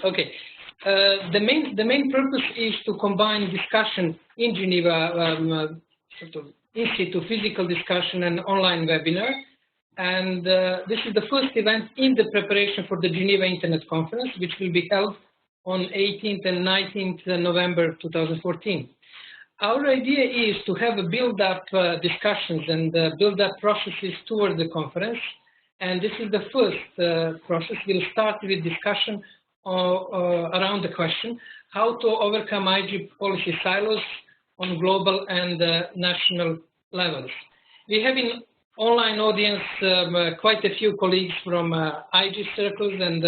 Okay. The main purpose is to combine discussion in Geneva, sort of in situ physical discussion and online webinar. And this is the first event in the preparation for the Geneva Internet Conference, which will be held on 18th and 19th November 2014. Our idea is to have a build-up discussions and build-up processes toward the conference. And this is the first process. We'll start with discussion around the question, how to overcome IG policy silos on global and national levels. We have in online audience quite a few colleagues from IG circles and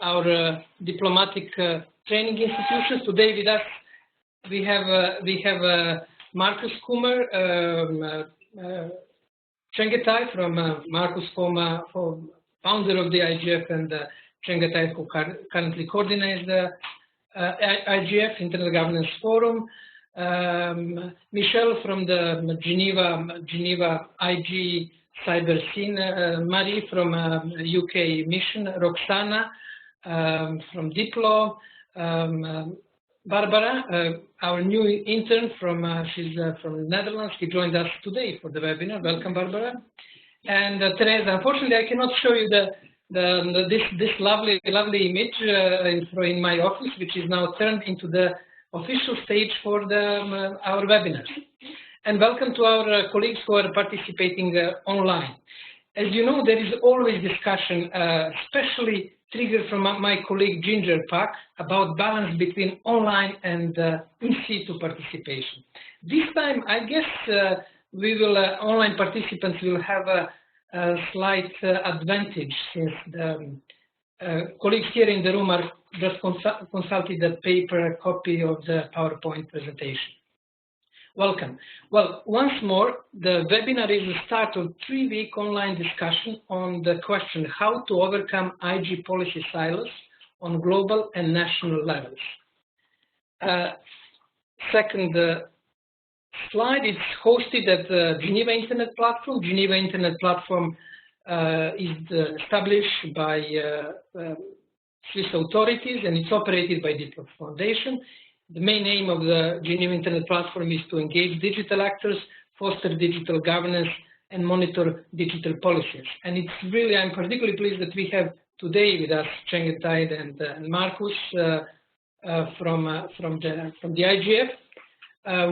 our diplomatic training institutions. Today with us we have Markus Kummer, Csengetai from Markus Kummer, founder of the IGF, and Csengetai, who currently coordinates the IGF, Internet Governance Forum. Michelle from the Geneva IG cyber scene, Marie from UK mission, Roxana from Diplo, Barbara, our new intern she's from the Netherlands. She joined us today for the webinar. Welcome, Barbara. And Teresa. Unfortunately, I cannot show you this lovely image in my office, which is now turned into the official stage for our webinars. And welcome to our colleagues who are participating online. As you know, there is always discussion, especially triggered from my colleague Ginger Pak, about balance between online and in situ participation. This time, I guess online participants will have a slight advantage, since the colleagues here in the room are just consulted the paper copy of the PowerPoint presentation. Welcome. Well, once more, the webinar is the start of 3-week online discussion on the question how to overcome IG policy silos on global and national levels. Second slide is hosted at the Geneva Internet Platform. Geneva Internet Platform is established by Swiss authorities, and it's operated by DiploFoundation. The main aim of the Geneva Internet Platform is to engage digital actors, foster digital governance, and monitor digital policies. And it's really, I'm particularly pleased that we have today with us Csengetai and Markus from the IGF,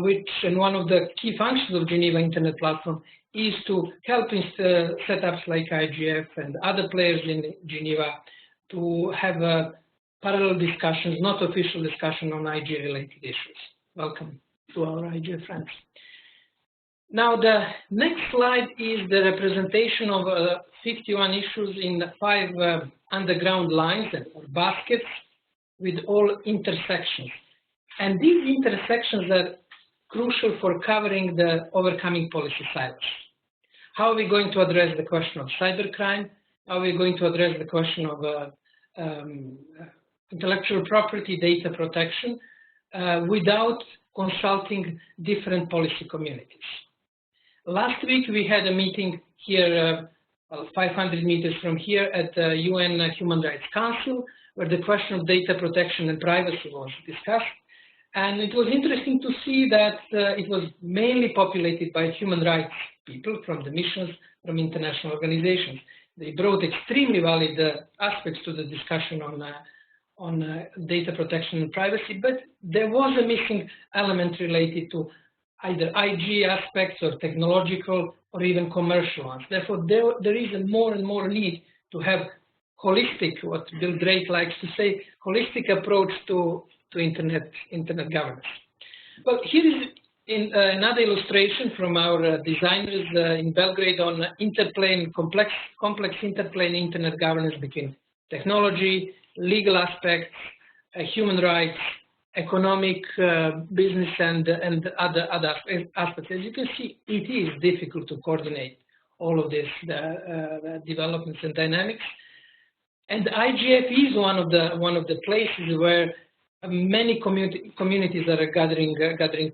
which, and one of the key functions of Geneva Internet Platform is to help setups like IGF and other players in Geneva to have parallel discussions, not official discussion on IG-related issues. Welcome to our IG friends. Now, the next slide is the representation of 51 issues in 5 underground lines or baskets with all intersections. And these intersections are crucial for covering the overcoming policy silos. How are we going to address the question of cybercrime? How are we going to address the question of intellectual property data protection without consulting different policy communities? Last week we had a meeting here, 500 meters from here at the UN Human Rights Council, where the question of data protection and privacy was discussed. And it was interesting to see that it was mainly populated by human rights people from the missions, from international organizations. They brought extremely valid aspects to the discussion on data protection and privacy, but there was a missing element related to either IG aspects or technological or even commercial ones. Therefore, there is a more and more need to have holistic, what Bill Drake likes to say, holistic approach to internet governance. Well, here is another illustration from our designers in Belgrade on complex interplane internet governance between technology, legal aspects, human rights, economic, business, and other aspects. As you can see, it is difficult to coordinate all of this, the developments and dynamics. And IGF is one of the places where many communities are gathering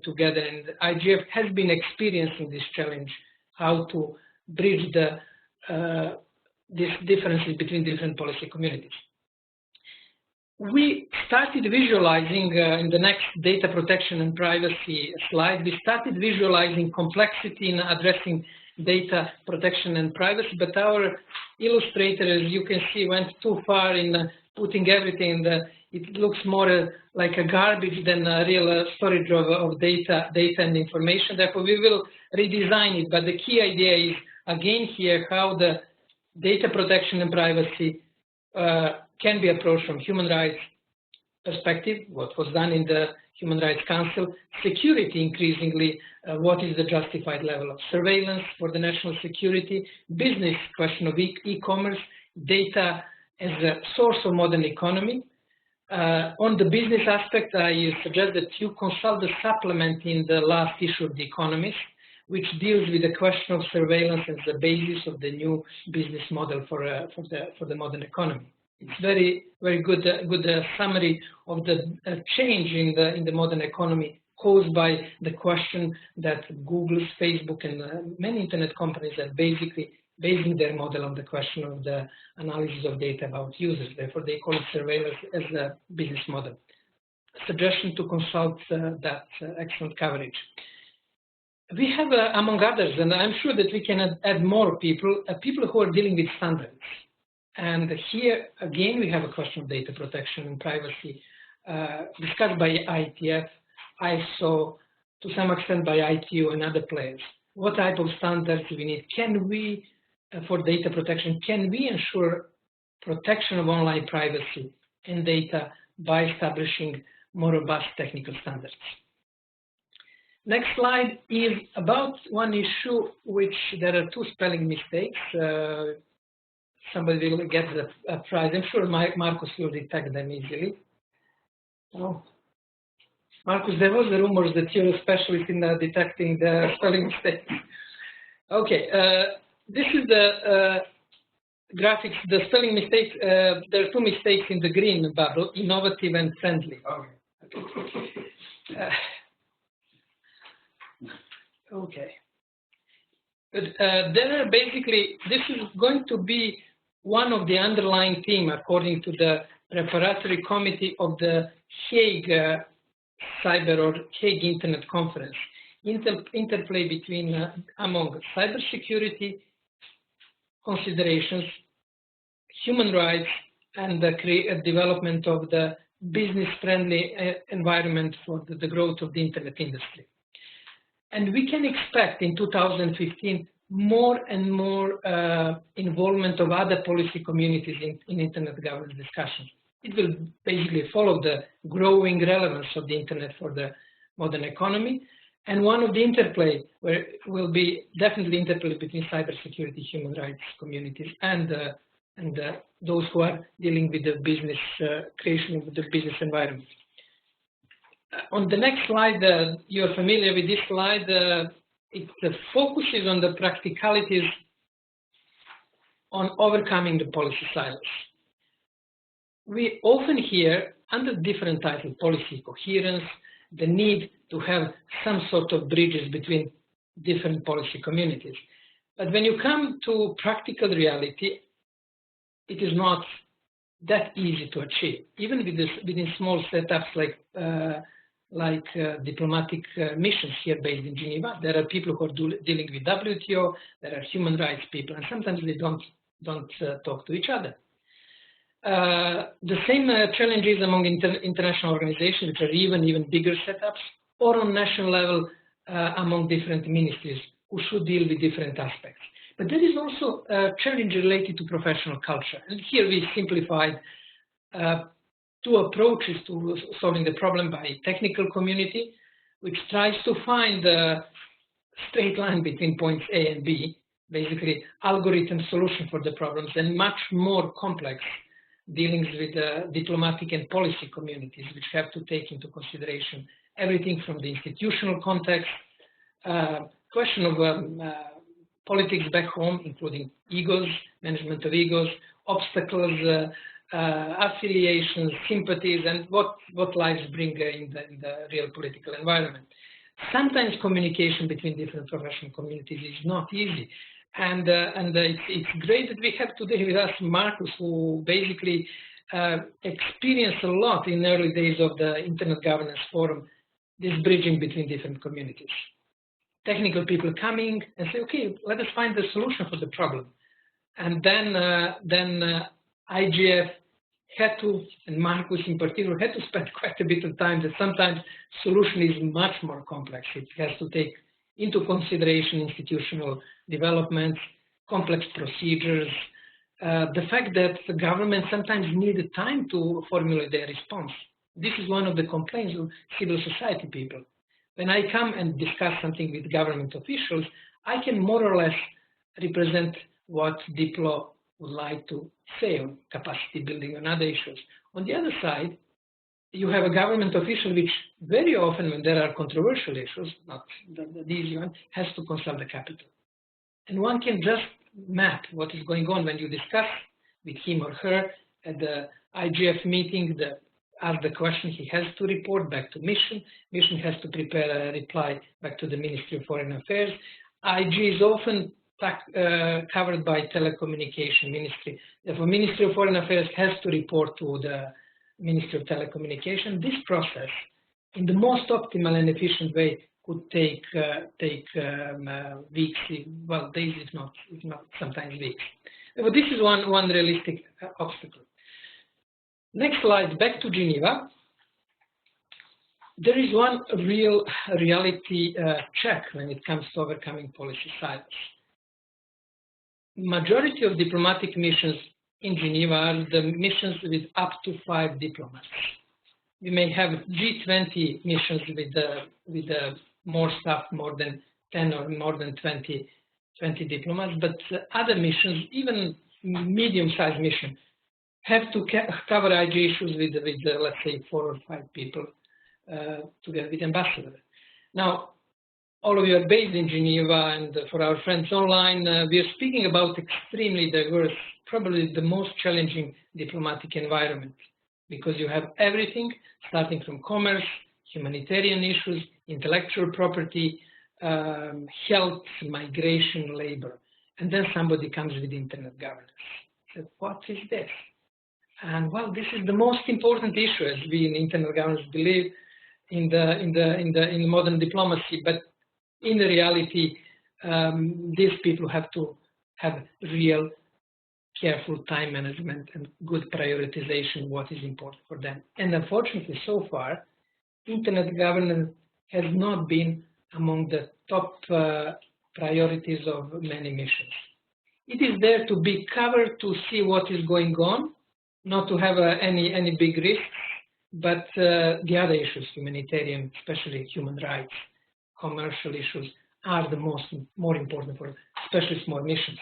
together, and IGF has been experiencing this challenge, how to bridge these differences between different policy communities. We started visualizing in the next data protection and privacy slide, we started visualizing complexity in addressing data protection and privacy, but our illustrator, as you can see, went too far in putting everything in the, it looks more like a garbage than a real storage of data and information. Therefore, we will redesign it, but the key idea is, again here, how the data protection and privacy can be approached from human rights perspective, what was done in the Human Rights Council, security increasingly, what is the justified level of surveillance for the national security, business question of e-commerce, data as a source of modern economy. On the business aspect, I suggest that you consult the supplement in the last issue of The Economist, which deals with the question of surveillance as the basis of the new business model for the modern economy. It's very good summary of the change in the modern economy caused by the question that Google, Facebook, and many internet companies are basically basing their model on the question of the analysis of data about users. Therefore, they call it surveillance as a business model. Suggestion to consult that excellent coverage. We have, among others, and I'm sure that we can add more people who are dealing with standards. And here, again, we have a question of data protection and privacy discussed by IETF, ISO, to some extent by ITU and other players. What type of standards do we need? Can we, for data protection, can we ensure protection of online privacy and data by establishing more robust technical standards? Next slide is about one issue which there are two spelling mistakes. Somebody will get the prize. I'm sure Marcus will detect them easily. Oh. Marcus, there was a rumors that you're a specialist in detecting the spelling mistakes. Okay, this is the graphics, the spelling mistakes. There are two mistakes in the green bubble, innovative and friendly. Okay. But there are basically, this is going to be one of the underlying themes according to the preparatory committee of the Hague Cyber or Hague Internet Conference. Interplay between among cybersecurity considerations, human rights, and the development of the business-friendly environment for the growth of the internet industry. And we can expect in 2015 more and more involvement of other policy communities in internet governance discussions. It will basically follow the growing relevance of the internet for the modern economy. And one of the interplay where will be definitely interplay between cybersecurity, human rights communities, and those who are dealing with the business creation of the business environment. On the next slide, you're familiar with this slide. The focus is on the practicalities on overcoming the policy silos. We often hear under different titles, policy coherence, the need to have some sort of bridges between different policy communities. But when you come to practical reality, it is not that easy to achieve. Even within small setups like diplomatic missions here based in Geneva, there are people who are dealing with WTO, there are human rights people, and sometimes they don't talk to each other. The same challenges among international organizations, which are even bigger setups, or on national level among different ministries who should deal with different aspects. But there is also a challenge related to professional culture. And here we simplified two approaches to solving the problem by technical community, which tries to find a straight line between points A and B, basically algorithm solution for the problems, and much more complex dealings with diplomatic and policy communities, which have to take into consideration everything from the institutional context, question of politics back home, including egos, management of egos, obstacles, affiliations, sympathies, and what lives bring in the real political environment. Sometimes communication between different professional communities is not easy. And it's great that we have today with us Marcus, who basically experienced a lot in early days of the Internet Governance Forum, this bridging between different communities. Technical people coming and say, okay, let us find the solution for the problem. And then IGF had to, and Marcus in particular, had to spend quite a bit of time that sometimes solution is much more complex. It has to take into consideration institutional developments, complex procedures, the fact that the government sometimes needed time to formulate their response. This is one of the complaints of civil society people. When I come and discuss something with government officials, I can more or less represent what Diplo would like to say on capacity building and other issues. On the other side, you have a government official which very often when there are controversial issues, not the easy one, has to consult the capital. And one can just map what is going on when you discuss with him or her at the IGF meeting, ask the question, he has to report back to mission has to prepare a reply back to the Ministry of Foreign Affairs. IG is often covered by telecommunication ministry. Therefore, Ministry of Foreign Affairs has to report to the Ministry of Telecommunication. This process, in the most optimal and efficient way, could take weeks, well, days, if not sometimes weeks. But this is one realistic obstacle. Next slide, back to Geneva. There is one real reality check when it comes to overcoming policy silos. Majority of diplomatic missions in Geneva are the missions with up to 5 diplomats. We may have G20 missions with more staff, more than 10 or more than 20 diplomats, but other missions, even medium-sized missions, have to cover IG issues with let's say 4 or 5 people together with ambassador. Now, all of you are based in Geneva, and for our friends online, we are speaking about extremely diverse, probably the most challenging diplomatic environment, because you have everything starting from commerce, humanitarian issues, intellectual property, health, migration, labor, and then somebody comes with internet governance. So what is this? And well, this is the most important issue, as we in internet governance believe in modern diplomacy. But in reality, these people have to have real careful time management and good prioritization, what is important for them. And unfortunately, so far, internet governance has not been among the top priorities of many missions. It is there to be covered, to see what is going on, not to have any big risks, but the other issues, humanitarian, especially human rights, commercial issues, are the more important for especially small missions.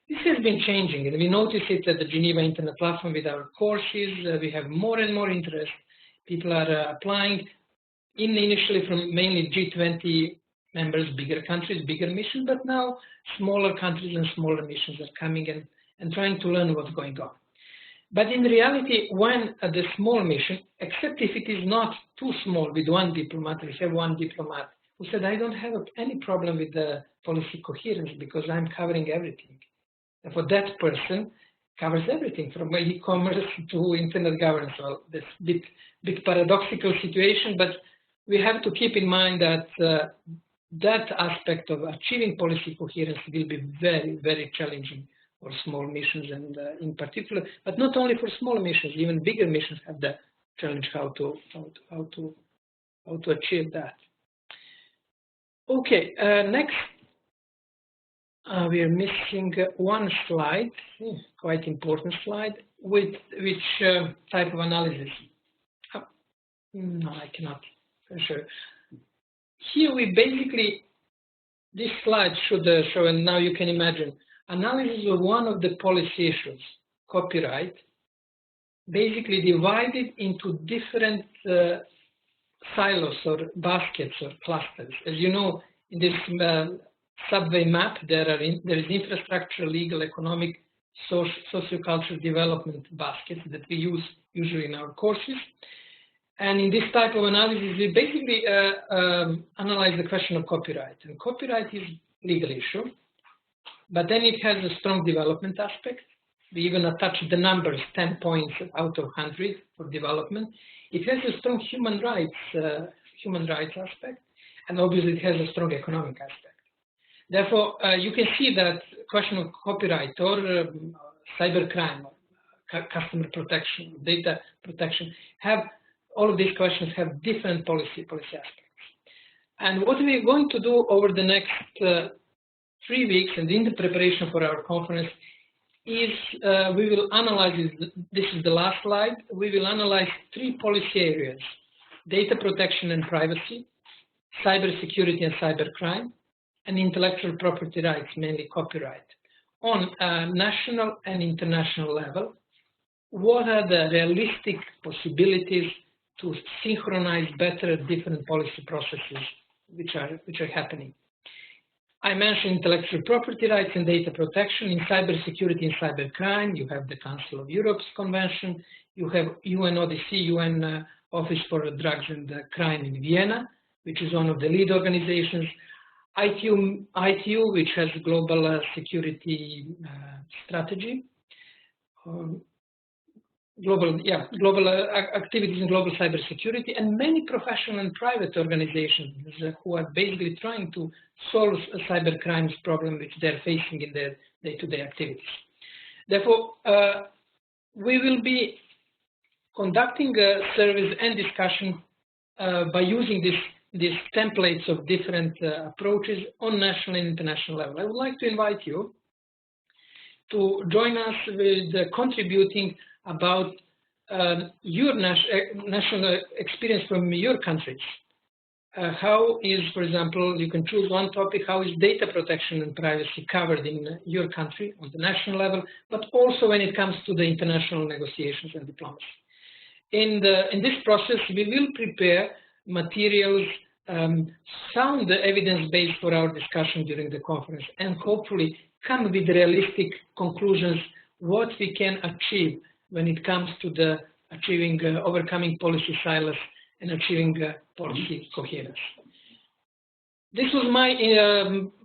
This has been changing, and we notice it at the Geneva Internet Platform with our courses. We have more and more interest. People are applying initially from mainly G20 members, bigger countries, bigger missions, but now smaller countries and smaller missions are coming and trying to learn what's going on. But in reality, when the small mission, except if it is not too small with one diplomat, we have one diplomat who said, I don't have any problem with the policy coherence because I'm covering everything. And for that person, covers everything from e-commerce to internet governance. Well, this bit paradoxical situation, but we have to keep in mind that that aspect of achieving policy coherence will be very, very challenging for small missions, and in particular, but not only for small missions, even bigger missions have the challenge how to achieve that. Okay, next, we are missing one slide, quite important slide, with which type of analysis? No, I cannot, for sure. Here we basically, this slide should show, and now you can imagine, analysis of one of the policy issues, copyright, basically divided into different silos or baskets or clusters. As you know, in this subway map, there is infrastructure, legal, economic, sociocultural development baskets that we use usually in our courses. And in this type of analysis, we basically analyze the question of copyright. And copyright is a legal issue, but then it has a strong development aspect. we even attach the numbers, 10 points out of 100 for development. It has a strong human rights aspect, and obviously it has a strong economic aspect. Therefore, you can see that question of copyright or cybercrime, or customer protection, data protection, all of these questions have different policy aspects. And what we're going to do over the next 3 weeks and in the preparation for our conference is we will analyze, this is the last slide, we will analyze 3 policy areas: data protection and privacy, cybersecurity and cybercrime, and intellectual property rights, mainly copyright. On a national and international level, what are the realistic possibilities to synchronize better different policy processes which are happening? I mentioned intellectual property rights and data protection. In cybersecurity and cybercrime, you have the Council of Europe's Convention, you have UNODC, UN Office for Drugs and Crime in Vienna, which is one of the lead organizations. ITU, which has global security strategy, global activities in global cybersecurity, and many professional and private organizations who are basically trying to solve a cybercrimes problem which they're facing in their day-to-day activities. Therefore, we will be conducting a service and discussion by using these templates of different approaches on national and international level. I would like to invite you to join us with contributing about your national experience from your countries. How is, for example, you can choose one topic, how is data protection and privacy covered in your country on the national level, but also when it comes to the international negotiations and diplomacy. In this process, we will prepare materials, sound evidence-based for our discussion during the conference, and hopefully come with realistic conclusions what we can achieve when it comes to the overcoming policy silos and achieving policy coherence. This was my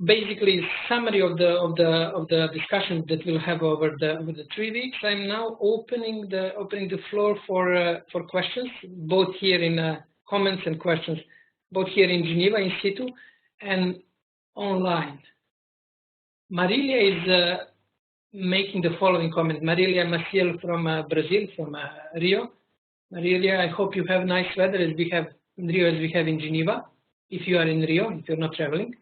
basically summary of the discussion that we'll have over the 3 weeks. I'm now opening the floor for questions, both here in comments and questions, both here in Geneva in situ and online. Marilia is making the following comment. Marilia Maciel from Brazil, from Rio. Marilia, I hope you have nice weather as we have in Rio as we have in Geneva, if you are in Rio, if you're not traveling.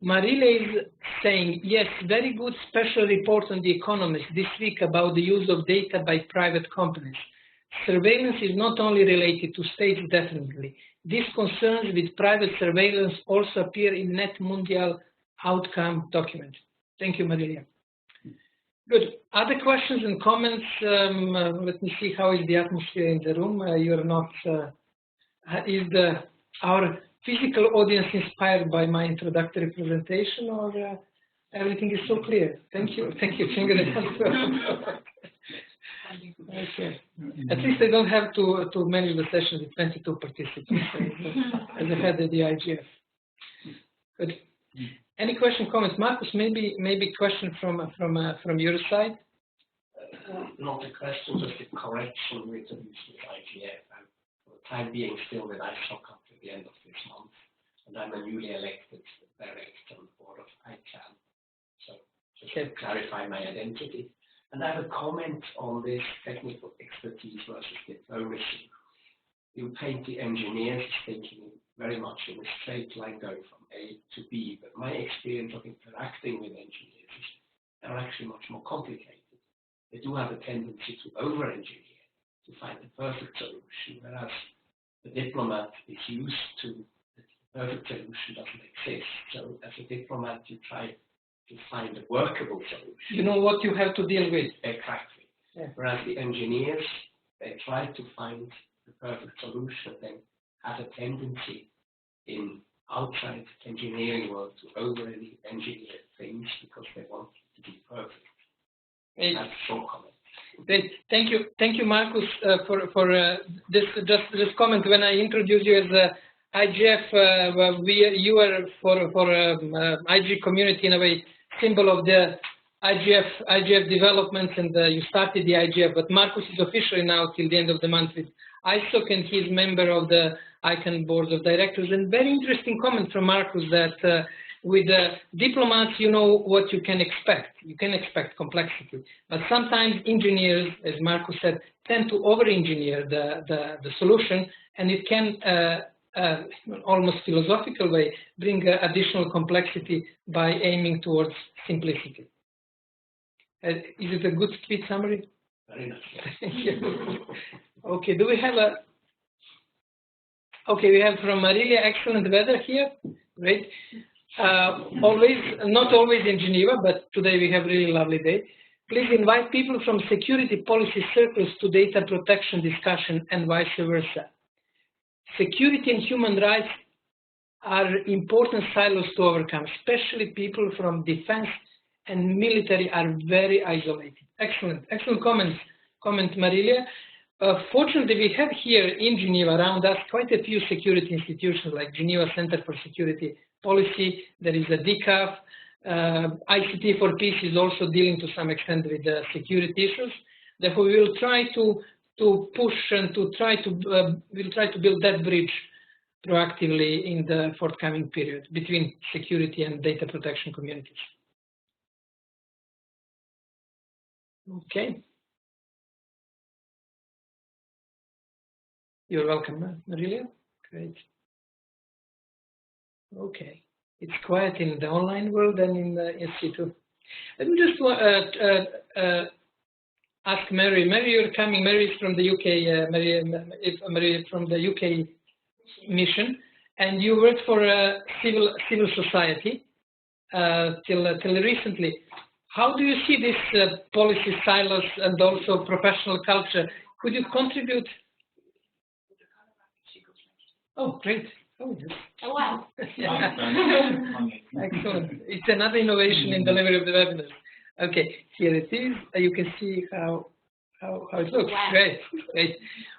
Marilia is saying, yes, very good special report on The Economist this week about the use of data by private companies. Surveillance is not only related to states, definitely. These concerns with private surveillance also appear in Net Mundial outcome document. Thank you, Marilia. Good. Other questions and comments? Let me see how is the atmosphere in the room. You're not. Is our physical audience inspired by my introductory presentation, or everything is so clear? Thank you. Thank you. Okay. At least I don't have to manage the session with 22 participants as I had at the IGF. Good. Any question, comments? Marcus, maybe question from your side? Not a question, just a correction with the IGF. I'm for the time being still with ISOC up to the end of this month, and I'm a newly elected director on the board of ICANN. So just to clarify my identity. And I have a comment on this technical expertise versus diplomacy. You paint the engineers thinking very much in a straight line going from A to B, but my experience of interacting with engineers is they're actually much more complicated. They do have a tendency to over-engineer, to find the perfect solution, whereas the diplomat is used to the perfect solution doesn't exist. So as a diplomat, you try to find a workable solution. You know what you have to deal with. Exactly. Yeah. Whereas the engineers, they try to find the perfect solution, then have a tendency in outside engineering world to overly engineer things because they want it to be perfect. Great. That's short comment. Great. Thank you, Marcus, for this comment. When I introduced you as IGF, you are for IG community in a way symbol of the IGF developments, and you started the IGF, but Marcus is officially now till the end of the month with ISOC, and he's member of the ICANN board of directors. And very interesting comment from Marcus that with diplomats, you know what you can expect. You can expect complexity, but sometimes engineers, as Marcus said, tend to over-engineer the solution, and it can almost philosophical way bring additional complexity by aiming towards simplicity. Is it a good speech summary? Very nice. Thank you. Okay, do we have a... Okay, we have from Marilia, excellent weather here. Great. Not always in Geneva, but today we have a really lovely day. Please invite people from security policy circles to data protection discussion and vice versa. Security and human rights are important silos to overcome, especially people from defense and military are very isolated. Excellent comment, Marilia. Fortunately, we have here in Geneva around us quite a few security institutions like Geneva Center for Security Policy. There is a DCAF. ICT for Peace is also dealing to some extent with the security issues. Therefore, we will try to push and we'll try to build that bridge proactively in the forthcoming period between security and data protection communities. Okay. You're welcome, Marilia. Great. Okay. It's quiet in the online world and in the SC2. Let me just ask Mary. Mary, you're coming. Mary is from the UK. Mary from the UK mission, and you worked for civil society till recently. How do you see this policy silos and also professional culture? Could you contribute? Oh, great. Oh, yes. Oh, wow. Excellent. It's another innovation in delivery of the webinars. Okay, here it is. You can see how it looks. Wow. Great.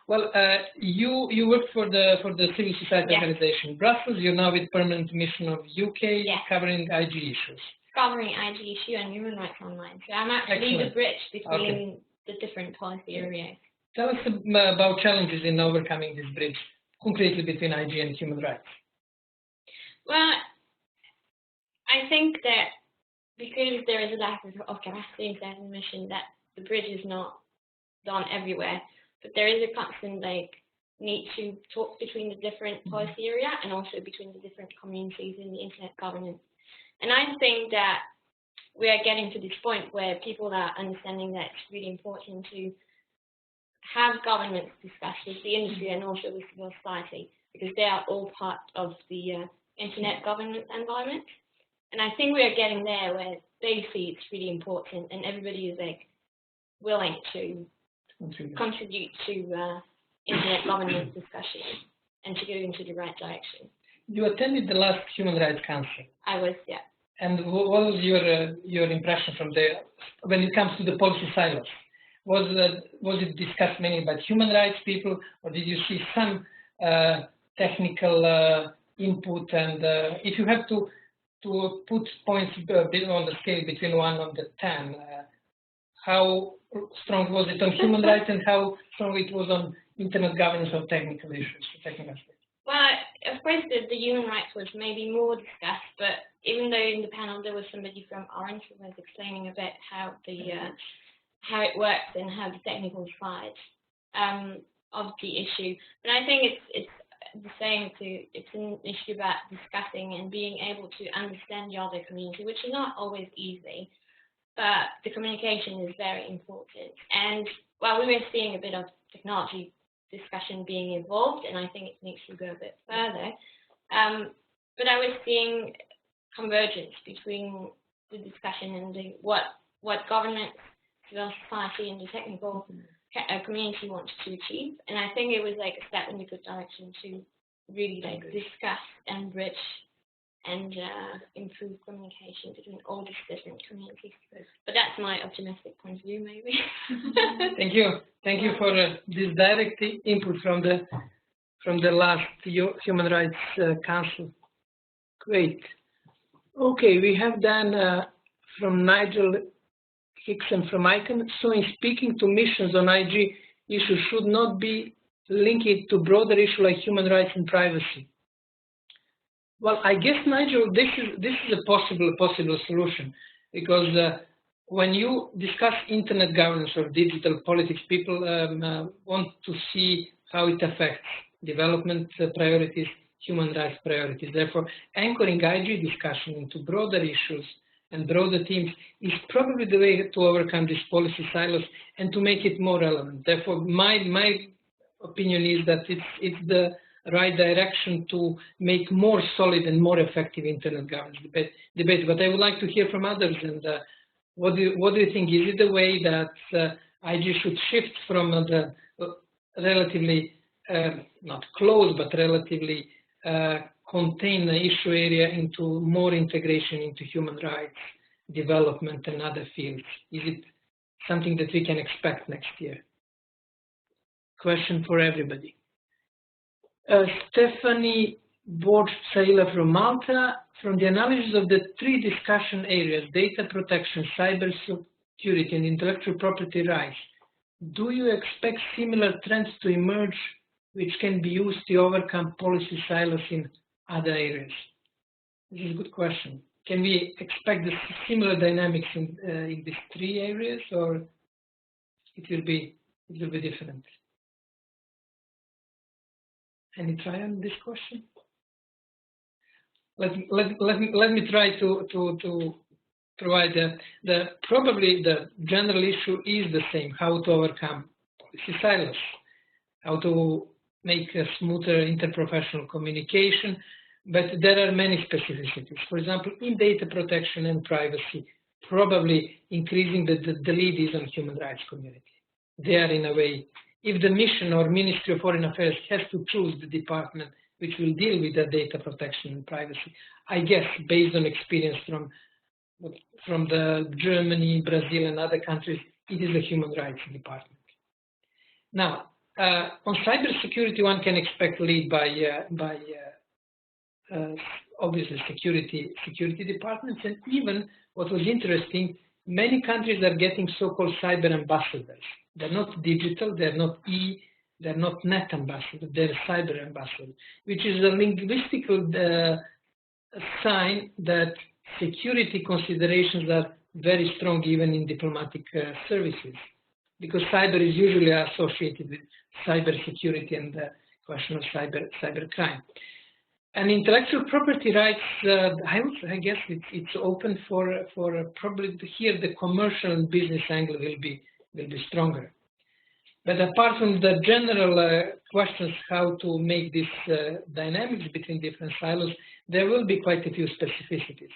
Well, you work for the civil society organization Brussels. You're now with permanent mission of UK covering IG issues. Covering IG issue and human rights online. So I'm actually the bridge between the different policy areas. Tell us about challenges in overcoming this bridge, concretely between IG and human rights. Well, I think that because there is a lack of capacity inside the mission, that the bridge is not done everywhere, but there is a constant need to talk between the different policy area and also between the different communities in the internet governance. And I think that we are getting to this point where people are understanding that it's really important to have governments discuss with the industry and also with civil society, because they are all part of the internet governance environment. And I think we are getting there where they see it's really important and everybody is willing to contribute to internet governance discussion and to go into the right direction. You attended the last Human Rights Council. I was, yeah. And what was your impression from there when it comes to the policy silos? Was it discussed mainly by human rights people, or did you see some technical input? And if you have to put points on the scale between 1 and 10, how strong was it on human rights, and how strong it was on internet governance or technical issues, technical aspects? Well, of course, the human rights was maybe more discussed, but even though in the panel there was somebody from Orange who was explaining a bit how how it works and how the technical side of the issue. But I think it's the same it's an issue about discussing and being able to understand the other community, which is not always easy, but the communication is very important. And while we were seeing a bit of technology discussion being involved, and I think it needs to go a bit further, but I was seeing convergence between the discussion and what governments, civil society and the technical community wants to achieve. And I think it was a step in the good direction to really discuss and bridge and improve communication between all these different communities. But that's my optimistic point of view, maybe. Thank you. Thank you for this direct input from the last Human Rights Council. Great. Okay, we have then from Nigel Hickson from ICANN. So in speaking to missions on IG issues should not be linked to broader issues like human rights and privacy. Well, I guess, Nigel, this is a possible solution, because when you discuss internet governance or digital politics, people want to see how it affects development priorities, human rights priorities. Therefore, anchoring IG discussion into broader issues and broader themes is probably the way to overcome these policy silos and to make it more relevant. Therefore, my opinion is that it's the right direction to make more solid and more effective internet governance debate. But I would like to hear from others. And what do you think? Is it the way that IG should shift from the relatively not closed but relatively contain the issue area into more integration into human rights, development, and other fields? Is it something that we can expect next year? Question for everybody. Stephanie Borch-Saila from Malta. From the analysis of the three discussion areas, data protection, cyber security, and intellectual property rights, do you expect similar trends to emerge which can be used to overcome policy silos in other areas? This is a good question. Can we expect the similar dynamics in these three areas, or it will be different? Any try on this question? Let me try to provide probably the general issue is the same: how to overcome policy silos, how to make a smoother interprofessional communication. But there are many specificities. For example, in data protection and privacy, probably increasing the lead is on human rights community. They are, in a way, if the mission or Ministry of Foreign Affairs has to choose the department which will deal with the data protection and privacy, I guess, based on experience from the Germany, Brazil, and other countries, it is the human rights department. Now, on cybersecurity, one can expect lead by obviously security departments, and even what was interesting, many countries are getting so-called cyber ambassadors. They're not digital, they're not they're not net ambassadors, they're cyber ambassadors, which is a linguistic sign that security considerations are very strong even in diplomatic services, because cyber is usually associated with cyber security and the question of cyber crime. And intellectual property rights, I guess it's open for probably here the commercial and business angle will be stronger. But apart from the general questions how to make this dynamics between different silos, there will be quite a few specificities.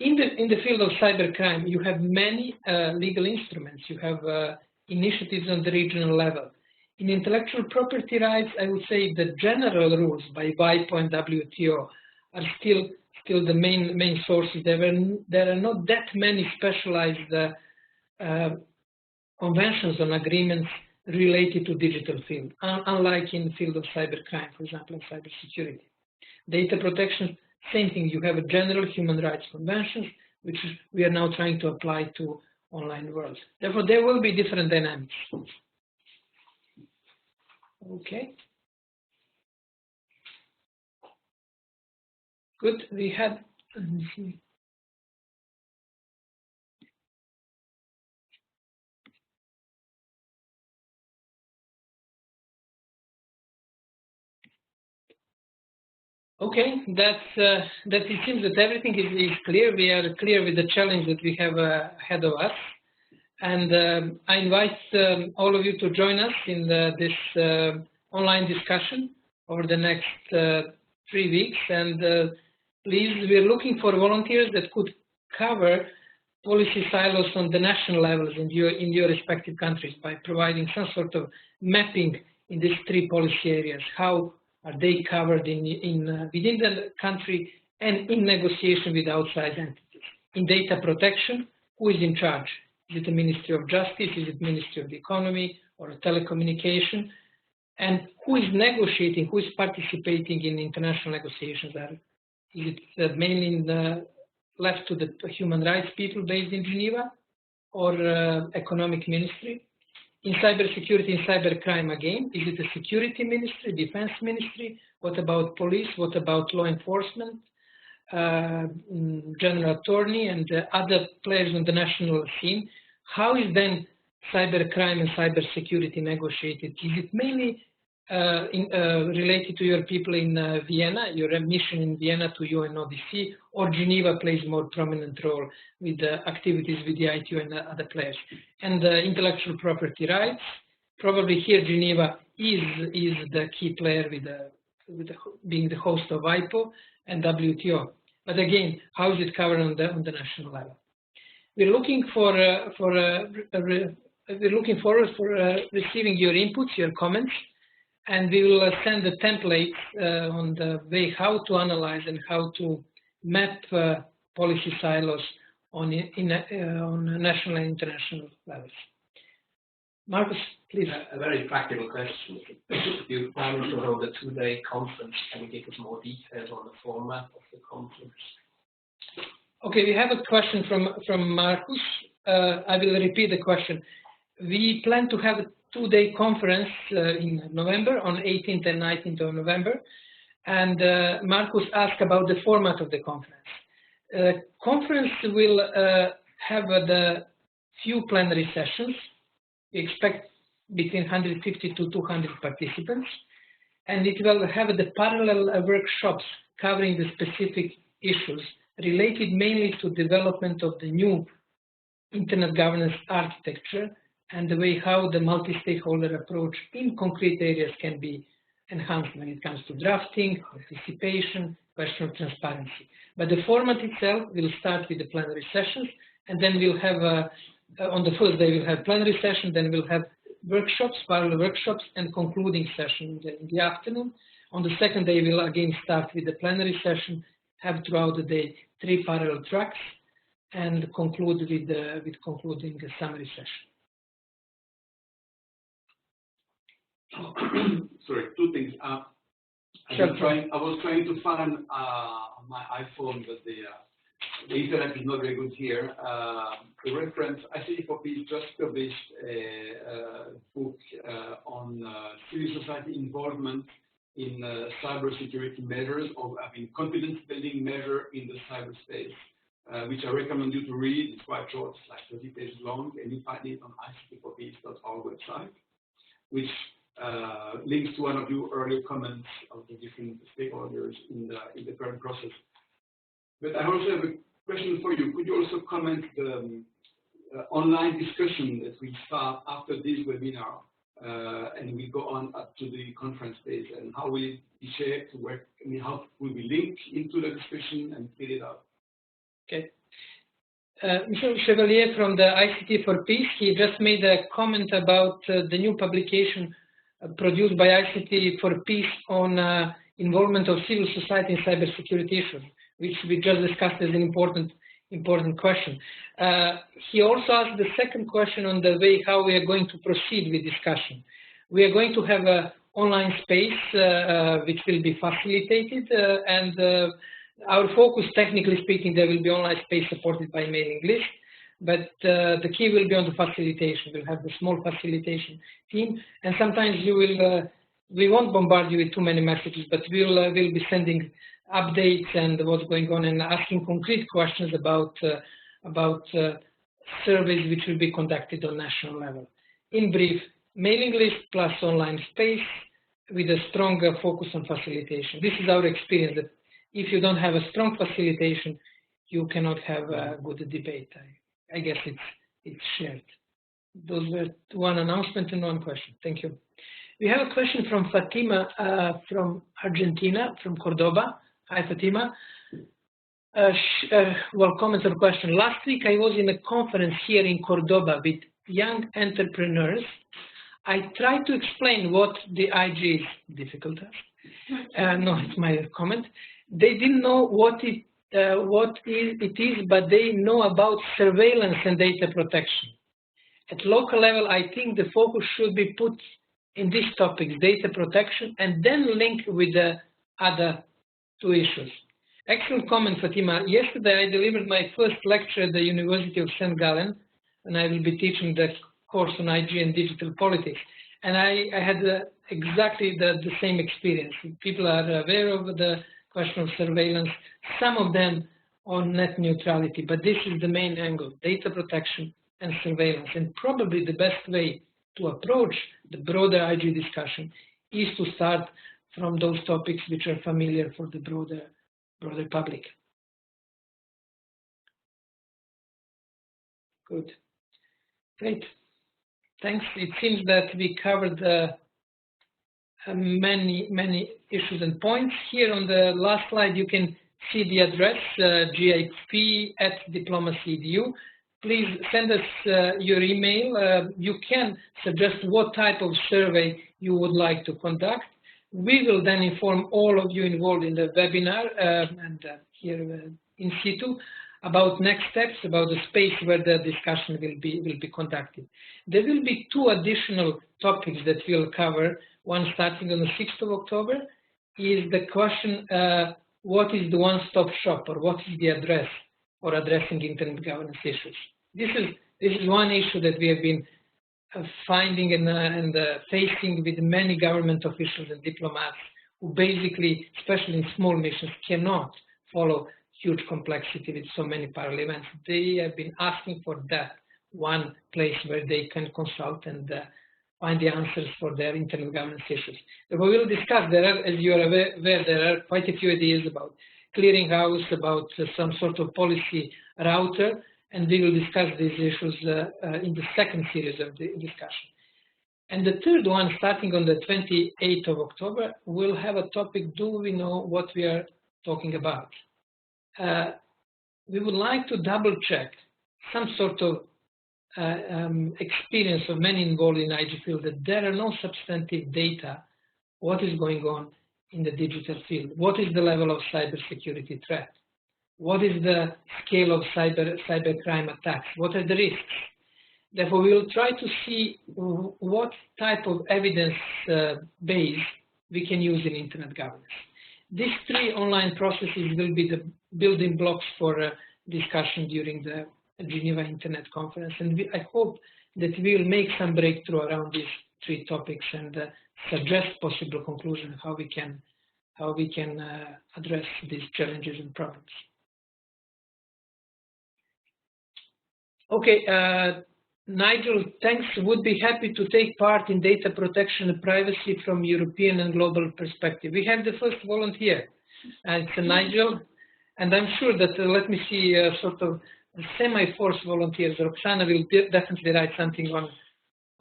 In the field of cybercrime, you have many legal instruments. You have initiatives on the regional level. In intellectual property rights, I would say the general rules by WIPO and WTO are still the main sources. There are not that many specialized conventions on agreements related to digital field, unlike in the field of cybercrime, for example, and cybersecurity. Data protection, same thing. You have a general human rights conventions, which we are now trying to apply to online world. Therefore, there will be different dynamics. Okay. Good. We had, let me see. Okay, that it seems that everything is clear. We are clear with the challenge that we have ahead of us. And I invite all of you to join us in this online discussion over the next 3 weeks. And please, we're looking for volunteers that could cover policy silos on the national levels in your respective countries by providing some sort of mapping in these 3 policy areas. How are they covered within the country and in negotiation with outside entities? In data protection, who is in charge? Is it the Ministry of Justice? Is it Ministry of the Economy or Telecommunication? And who is negotiating? Who is participating in international negotiations? Is it mainly left to the human rights people based in Geneva? or economic ministry? In cybersecurity and cybercrime again, is it a security ministry, defense ministry? What about police? What about law enforcement, general attorney, and other players on the national scene? How is then cybercrime and cybersecurity negotiated? Is it mainly related to your people in Vienna, your mission in Vienna to UNODC, or Geneva plays more prominent role with activities with the ITU and other players? And intellectual property rights, probably here Geneva is the key player with being the host of IPO and WTO. But again, how is it covered on the national level? We're looking forward for receiving your inputs, your comments, and we will send the templates on the way how to analyze and how to map policy silos on national and international levels. Marcus, please. A very practical question. You plan to hold a 2-day conference. Can you give us more details on the format of the conference? Okay, we have a question from Marcus. I will repeat the question. We plan to have a 2-day conference in November, on 18th and 19th of November. And Marcus asked about the format of the conference. Conference will have the few plenary sessions. We expect between 150 to 200 participants. And it will have the parallel workshops covering the specific issues related mainly to development of the new internet governance architecture and the way how the multi-stakeholder approach in concrete areas can be enhanced when it comes to drafting, participation, question of transparency. But the format itself will start with the plenary sessions, and then we'll have, on the first day we'll have plenary session, then we'll have workshops, parallel workshops, and concluding session in the afternoon. On the second day, we'll again start with the plenary session, have throughout the day 3 parallel tracks, and conclude with concluding a summary session. Sorry, 2 things. I was trying to find on my iPhone, but the internet is not very good here. The reference, ICT for Peace just published a book on civil society involvement in cybersecurity measures, or confidence building measure in the cyberspace, which I recommend you to read. It's quite short, it's like 30 pages long, and you find it on ictforpeace.org website, which links to one of your earlier comments of the different stakeholders in the current process. But I also have a question for you. Could you also comment the online discussion that we start after this webinar, and we go on up to the conference page, and how will it be shaped to work? I mean, how will we link into the discussion and fill it up? Okay. Michel Chevalier from the ICT for Peace, he just made a comment about the new publication produced by ICT for Peace on involvement of civil society in cybersecurity issues, which we just discussed as an important question. He also asked the second question on the way how we are going to proceed with discussion. We are going to have an online space which will be facilitated, and our focus, technically speaking, there will be online space supported by mailing list, but the key will be on the facilitation. We'll have the small facilitation team, and sometimes we won't bombard you with too many messages, but we'll be sending updates and what's going on, and asking concrete questions about surveys which will be conducted on national level. In brief, mailing list plus online space with a stronger focus on facilitation. This is our experience, that if you don't have a strong facilitation, you cannot have a good debate. I guess it's shared. Those were 1 announcement and 1 question. Thank you. We have a question from Fatima from Argentina, from Cordoba. Hi, Fatima. Well, comment or question. Last week, I was in a conference here in Cordoba with young entrepreneurs. I tried to explain what the IG is. Difficult. No, it's my comment. They didn't know what it is, but they know about surveillance and data protection. At local level, I think the focus should be put in these topics, data protection, and then link with the other 2 issues. Excellent comment, Fatima. Yesterday, I delivered my first lecture at the University of St. Gallen and I will be teaching the course on IG and digital politics. And I had exactly the same experience. People are aware of the question of surveillance, some of them on net neutrality, but this is the main angle, data protection and surveillance. And probably the best way to approach the broader IG discussion is to start from those topics which are familiar for the broader public. Good. Great. Thanks. It seems that we covered many issues and points. Here on the last slide, you can see the address, gip@diplomacy.edu. Please send us your email. You can suggest what type of survey you would like to conduct. We will then inform all of you involved in the webinar and here in situ about next steps, about the space where the discussion will be conducted. There will be 2 additional topics that we'll cover. One starting on the 6th of October is the question, what is the one-stop shop, or what is the address for addressing internet governance issues? This is one issue that we have been finding and facing with many government officials and diplomats who basically, especially in small missions, cannot follow huge complexity with so many parallel events. They have been asking for that one place where they can consult and find the answers for their internet governance issues. We will discuss, as you are aware, there are quite a few ideas about clearinghouse, about some sort of policy router, and we will discuss these issues in the second series of the discussion. And the third one, starting on the 28th of October, will have a topic, do we know what we are talking about? We would like to double check some sort of experience of many involved in IG field that there are no substantive data. What is going on in the digital field? What is the level of cybersecurity threat? What is the scale of cybercrime attacks? What are the risks? Therefore, we will try to see what type of evidence base we can use in internet governance. These 3 online processes will be the building blocks for discussion during the Geneva Internet Conference, and I hope that we will make some breakthrough around these 3 topics and suggest possible conclusions how we can address these challenges and problems. Okay, Nigel, thanks. Would be happy to take part in data protection and privacy from European and global perspective. We have the first volunteer, and it's Nigel, and I'm sure that let me see sort of semi-forced volunteers. Roxana will definitely write something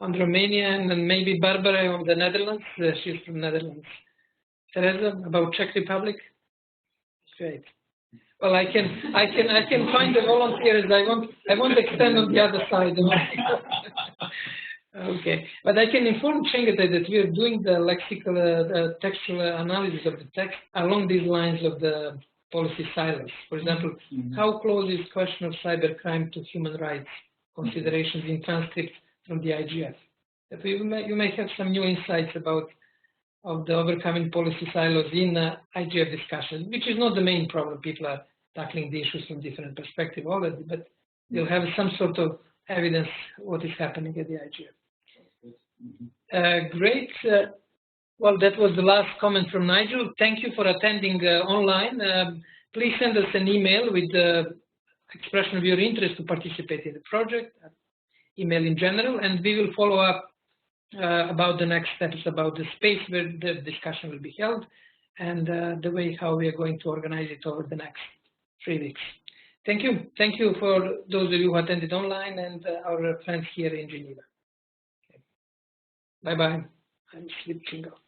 on Romania, and then maybe Barbara on the Netherlands. She's from Netherlands. Teresa about Czech Republic. Great. Well, I can find the volunteers. I won't extend on the other side. Okay, but I can inform Chengete that we are doing the lexical textual analysis of the text along these lines of the policy silos. For example, how close is question of cybercrime to human rights considerations in transcripts from the IGF? If you may have some new insights about the overcoming policy silos in IGF discussions, which is not the main problem. People are tackling the issues from different perspectives already, but you'll have some sort of evidence what is happening at the IGF. Great. Well, that was the last comment from Nigel. Thank you for attending online. Please send us an email with the expression of your interest to participate in the project, email in general, and we will follow up about the next steps, about the space where the discussion will be held, and the way how we are going to organize it over the next 3 weeks. Thank you. Thank you for those of you who attended online and our friends here in Geneva. Okay. Bye-bye. I'm switching off.